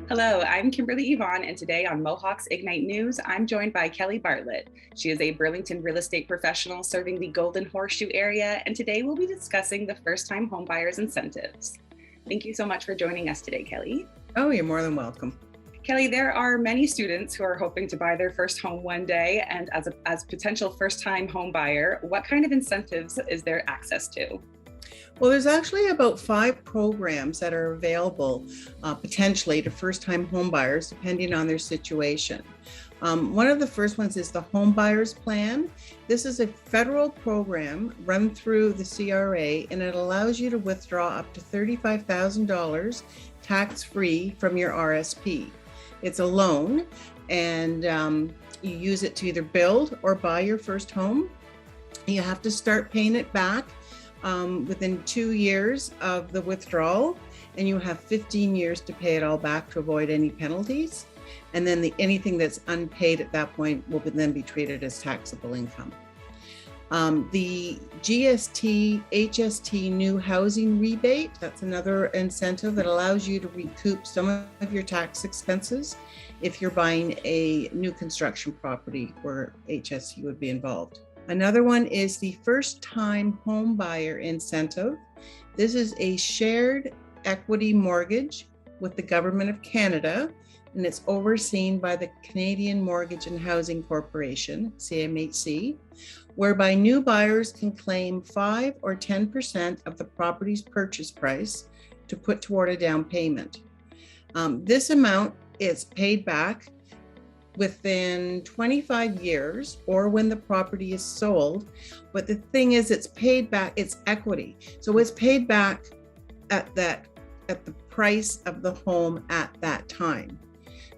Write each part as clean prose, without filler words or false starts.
Hello, I'm Kimberly Yvonne, and today on Mohawks Ignite News, I'm joined by Kelley Bartlett. She is a Burlington real estate professional serving the Golden Horseshoe area, and today we'll be discussing the first-time homebuyers incentives. Thank you so much for joining us today, Kelley. Oh, you're more than welcome. Kelley, there are many students who are hoping to buy their first home one day, and as potential first-time home buyer, what kind of incentives is there access to? Well, there's actually about 5 programs that are available potentially to first-time home buyers, depending on their situation. One of the first ones is the Home Buyers Plan. This is a federal program run through the CRA, and it allows you to withdraw up to $35,000 tax-free from your RSP. It's a loan, and you use it to either build or buy your first home. You have to start paying it back within 2 years of the withdrawal, and you have 15 years to pay it all back to avoid any penalties. And then anything that's unpaid at that point will then be treated as taxable income. The GST, HST new housing rebate, that's another incentive that allows you to recoup some of your tax expenses if you're buying a new construction property where HST would be involved. Another one is the first-time home buyer incentive. This is a shared equity mortgage with the Government of Canada, and it's overseen by the Canadian Mortgage and Housing Corporation, CMHC, whereby new buyers can claim 5 or 10% of the property's purchase price to put toward a down payment. This amount is paid back within 25 years or when the property is sold. But the thing is, it's paid back, it's equity. So it's paid back at the price of the home at that time.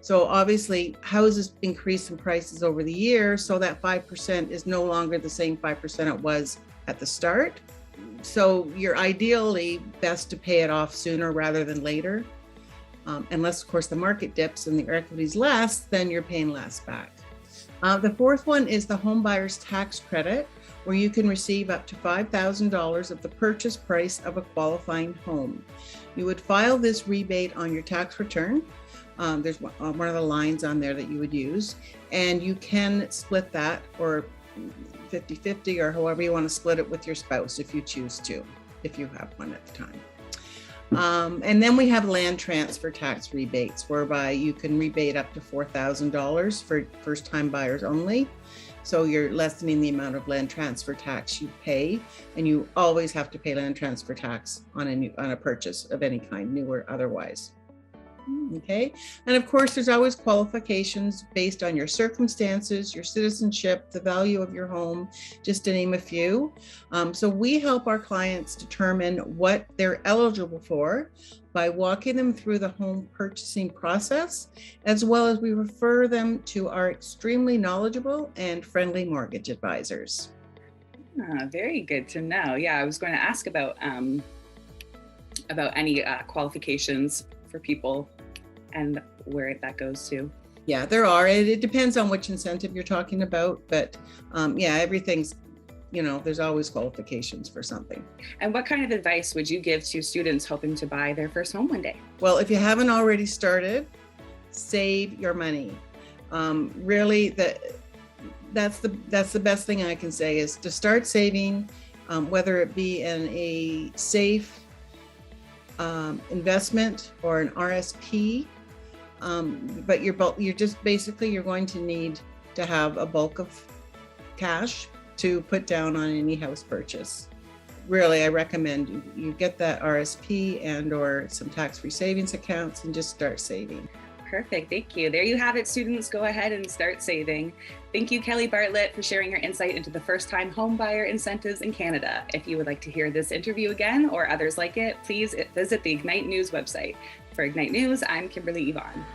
So obviously houses increase in prices over the years, so that 5% is no longer the same 5% it was at the start. So you're ideally best to pay it off sooner rather than later. Unless, of course, the market dips and the equity is less, then you're paying less back. The fourth one is the home buyer's tax credit, where you can receive up to $5,000 of the purchase price of a qualifying home. You would file this rebate on your tax return. There's one of the lines on there that you would use, and you can split that or 50-50 or however you want to split it with your spouse if you choose to, if you have one at the time. And then we have land transfer tax rebates, whereby you can rebate up to $4,000 for first-time buyers only. So you're lessening the amount of land transfer tax you pay, and you always have to pay land transfer tax on a purchase of any kind, new or otherwise. Okay, and of course, there's always qualifications based on your circumstances, your citizenship, the value of your home, just to name a few. So we help our clients determine what they're eligible for by walking them through the home purchasing process, as well as we refer them to our extremely knowledgeable and friendly mortgage advisors. Very good to know. Yeah, I was going to ask about any qualifications for people and where that goes to. Yeah, there are. It depends on which incentive you're talking about, but yeah, everything's, there's always qualifications for something. And what kind of advice would you give to students hoping to buy their first home one day? Well, if you haven't already started, save your money. Really, that's the best thing I can say is to start saving, whether it be in a safe investment or an RSP, but you're just basically you're going to need to have a bulk of cash to put down on any house purchase. Really, I recommend you get that RSP and or some tax-free savings accounts and just start saving. Perfect. Thank you. There you have it, students. Go ahead and start saving. Thank you, Kelley Bartlett, for sharing your insight into the first-time home buyer incentives in Canada. If you would like to hear this interview again or others like it, please visit the Ignite News website. For Ignite News, I'm Kimberly Yvonne.